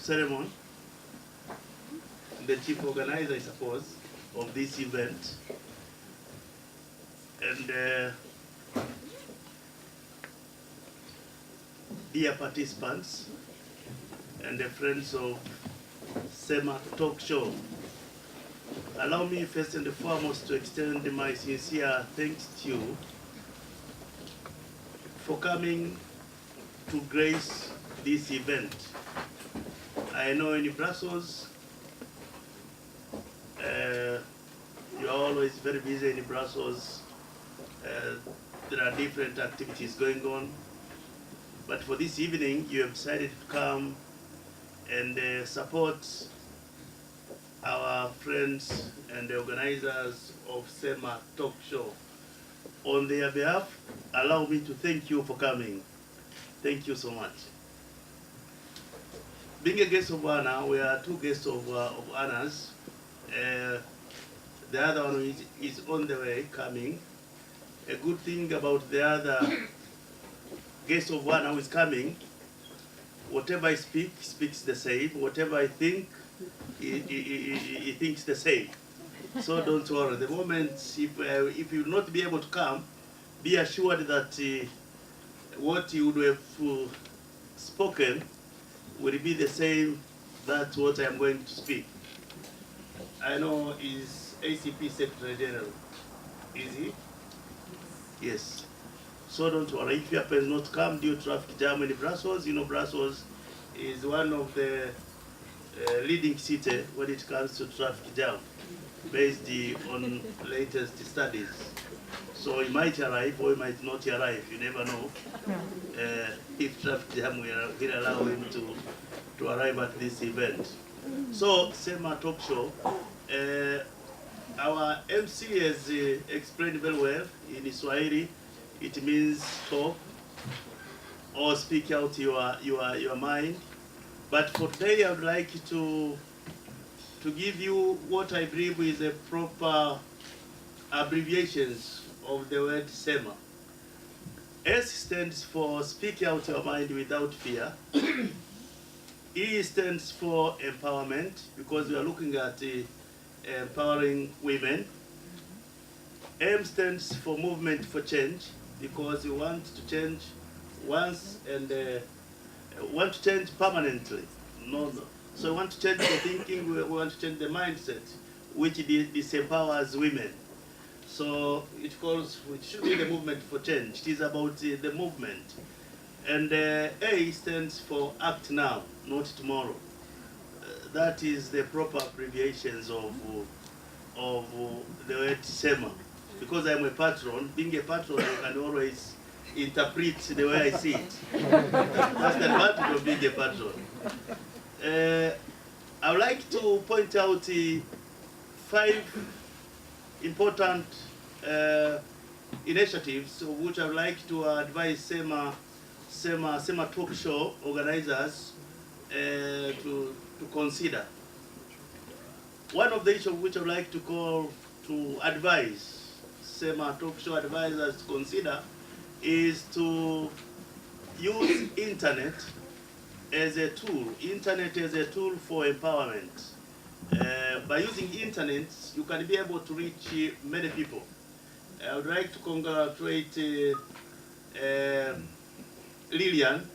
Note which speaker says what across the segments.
Speaker 1: ceremony, the chief organizer, I suppose, of this event, and dear participants and the friends of Sema Talk Show. Allow me first and foremost to extend my sincere thanks to you for coming to grace this event. I know in Brussels, you're always very busy in Brussels. There are different activities going on. But for this evening, you have decided to come and support our friends and the organizers of Sema Talk Show. On their behalf, allow me to thank you for coming. Thank you so much. Being a guest of honor, we are two guests of honors. The other one is on the way, coming. A good thing about the other guest of honor who is coming, whatever I speak, he speaks the same. Whatever I think, he thinks the same. So don't worry. The moment, if you will not be able to come, be assured that what you would have spoken will be the same. That's what I am going to speak. I know is ACP Secretary General. Is he? Yes. So don't worry. If you happen not to come due to traffic jam in Brussels, you know Brussels is one of the leading city when it comes to traffic jam, based on latest studies. So he might arrive or he might not arrive. You never know if traffic jam will allow him to arrive at this event. So Sema Talk Show, our MC has explained very well in Swahili. It means talk or speak out your mind. But for today, I would like to give you what I believe is a proper abbreviations of the word Sema. S stands for speak out your mind without fear. E stands for empowerment, because we are looking at empowering women. M stands for movement for change, because we want to change once and want to change permanently. No. So we want to change the thinking, we want to change the mindset, which disempowers women. So it should be the movement for change. It is about the movement. And A stands for act now, not tomorrow. That is the proper abbreviations of the word Sema. Because I'm a patron, being a patron, I can always interpret the way I see it. That's the advantage of being a patron. I would like to point out 5 important initiatives which I would like to advise Sema Talk Show organizers to consider. One of the issues which I would like to advise Sema Talk Show advisors to consider is to use internet as a tool. Internet as a tool for empowerment. By using internet, you can be able to reach many people. I would like to congratulate Lillian.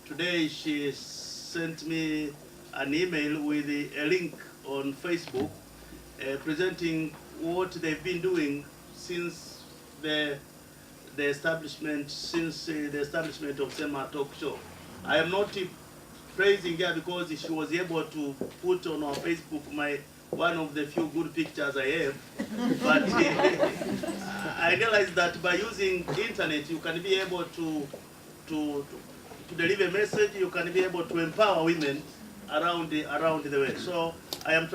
Speaker 1: Today she sent me an email with a link on Facebook presenting what they've been doing since the establishment of Sema Talk Show. I am not praising her because she was able to put on our Facebook one of the few good pictures I have. But I realized that by using internet, you can be able to deliver a message. You can be able to empower women around the world. So I am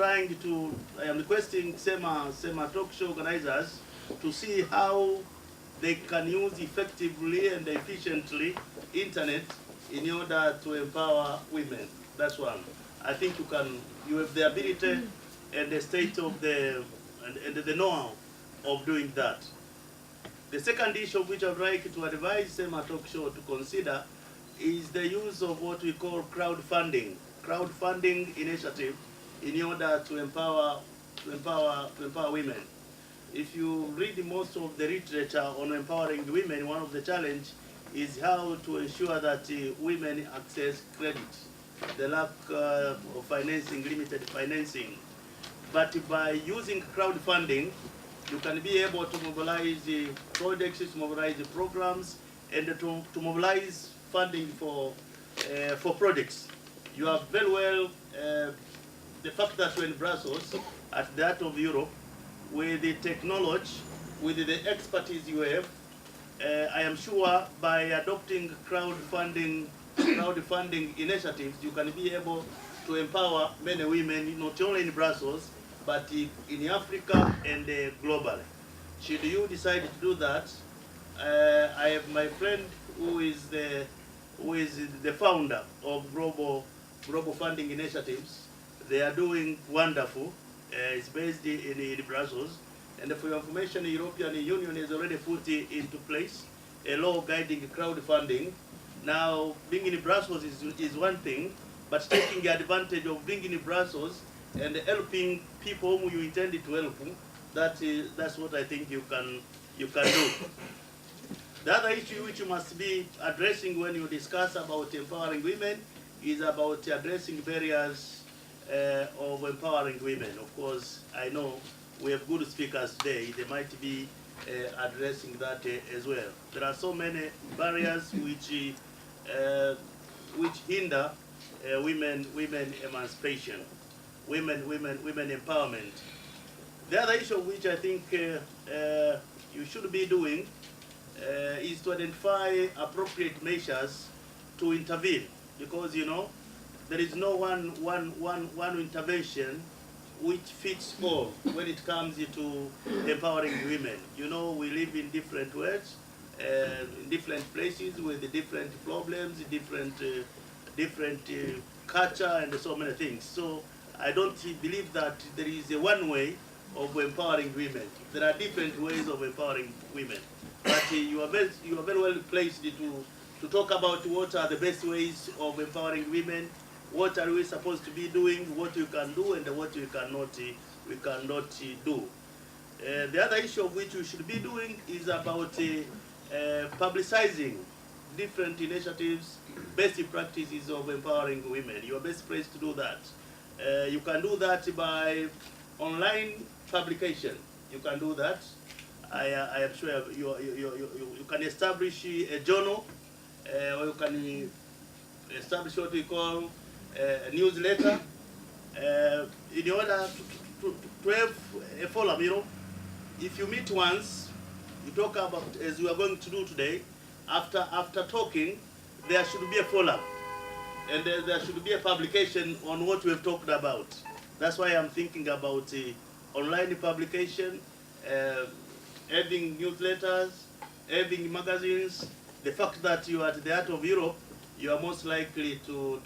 Speaker 1: requesting Sema Talk Show organizers to see how they can use effectively and efficiently internet in order to empower women. That's one. I think you have the ability and the state of the know-how of doing that. The second issue which I'd like to advise Sema Talk Show to consider is the use of what we call crowdfunding. crowdfunding initiative in order to empower women. If you read most of the literature on empowering women, one of the challenge is how to ensure that women access credit, the lack of financing, limited financing. But by using crowdfunding, you can be able to mobilize the projects, to mobilize the programs, and to mobilize funding for projects. You are very well, the fact that you're in Brussels, at that of Europe, with the technology, with the expertise you have, I am sure by adopting crowdfunding initiatives, you can be able to empower many women, not only in Brussels, but in Africa and globally. Should you decide to do that, I have my friend who is the founder of Global Funding Initiatives. They are doing wonderful. It's based in Brussels. And for your information, the European Union has already put into place a law guiding crowdfunding. Now, being in Brussels is one thing, but taking advantage of being in Brussels and helping people whom you intended to help, that's what I think you can do. The other issue which you must be addressing when you discuss about empowering women is about addressing barriers of empowering women. Of course, I know we have good speakers today. They might be addressing that as well. There are so many barriers which hinder women emancipation, women empowerment. The other issue which I think you should be doing is to identify appropriate measures to intervene, because there is no one intervention which fits all when it comes to empowering women. We live in different worlds, in different places with different problems, different culture and so many things. So I don't believe that there is a one way of empowering women. There are different ways of empowering women. But you are very well placed to talk about what are the best ways of empowering women, what are we supposed to be doing, what we can do, and what we cannot do. The other issue of which we should be doing is about publicizing different initiatives, best practices of empowering women. You are best placed to do that. You can do that by online publication. You can do that. I am sure you can establish a journal, or you can establish what we call a newsletter, in order to have a forum. If you meet once, you talk about, as we are going to do today. After talking, there should be a follow-up, and there should be a publication on what we have talked about. That's why I'm thinking about online publication, having newsletters, having magazines. The fact that you are at the heart of Europe, you are most likely to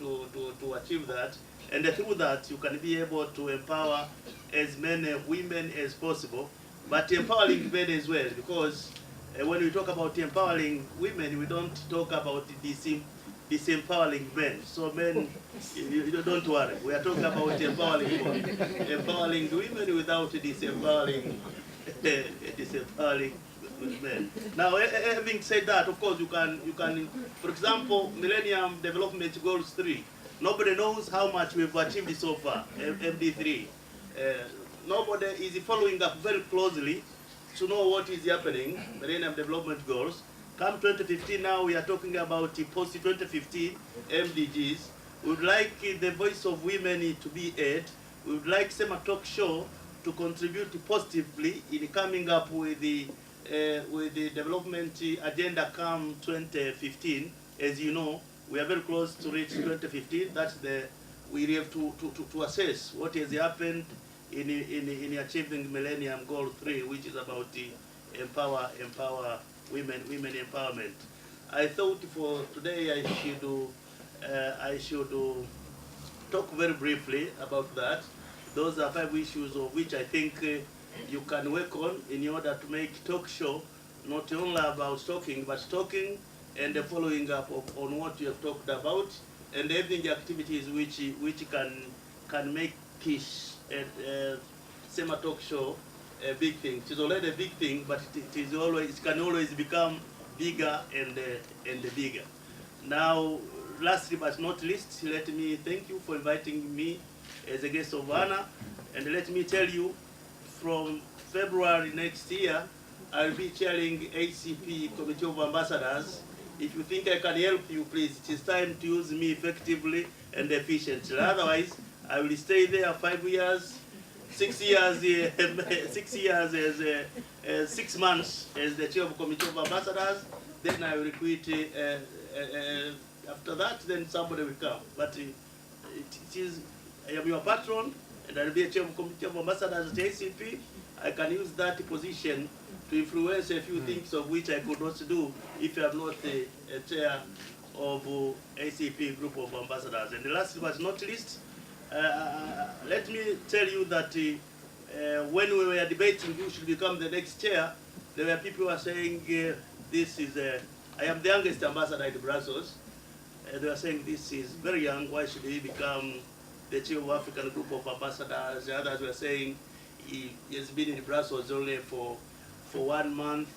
Speaker 1: achieve that, and through that you can be able to empower as many women as possible, but empowering men as well, because when we talk about empowering women, we don't talk about disempowering men. So men, you don't worry. We are talking about empowering women without disempowering men. Now, having said that, of course, you can, for example, Millennium Development Goals 3. Nobody knows how much we've achieved so far, MD3. Nobody is following up very closely to know what is happening, Millennium Development Goals. Come 2015 now, we are talking about post-2015 MDGs. We would like the voice of women to be heard. We would like Sema Talk Show to contribute positively in coming up with the development agenda come 2015. As you know, we are very close to reach 2015. That's we have to assess what has happened in achieving Millennium Goal 3, which is about empower women empowerment. I thought for today I should talk very briefly about that. Those are 5 issues of which I think you can work on in order to make talk show not only about talking, but talking and following up on what you have talked about. and evening activities which can make Kish and Sema talk show a big thing. It is already a big thing, but it can always become bigger and bigger. Now, lastly but not least, let me thank you for inviting me as a guest of honor, and let me tell you, from February next year, I'll be chairing ACP Committee of Ambassadors. If you think I can help you, please, it is time to use me effectively and efficiently. Otherwise, I will stay there 5 years, 6 years, 6 years as 6 months as the chair of Committee of Ambassadors. Then I will quit. After that, then somebody will come. But it is, I am your patron, and I will be a chair of Committee of Ambassadors at ACP. I can use that position to influence a few things of which I could not do if I am not a chair of ACP group of ambassadors. And last but not least, let me tell you that when we were debating who should become the next chair, there were people who were saying I am the youngest ambassador in Brussels. They were saying this is very young, why should he become the chair of African group of ambassadors? The others were saying he has been in Brussels only for 1 month,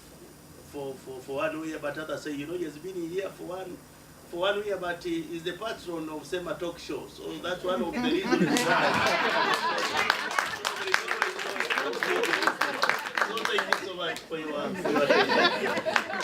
Speaker 1: for 1 year, but others say, you know, he has been here for one year, but he is the patron of Sema talk show. So that's one of the reasons why. So thank you so much for your attention.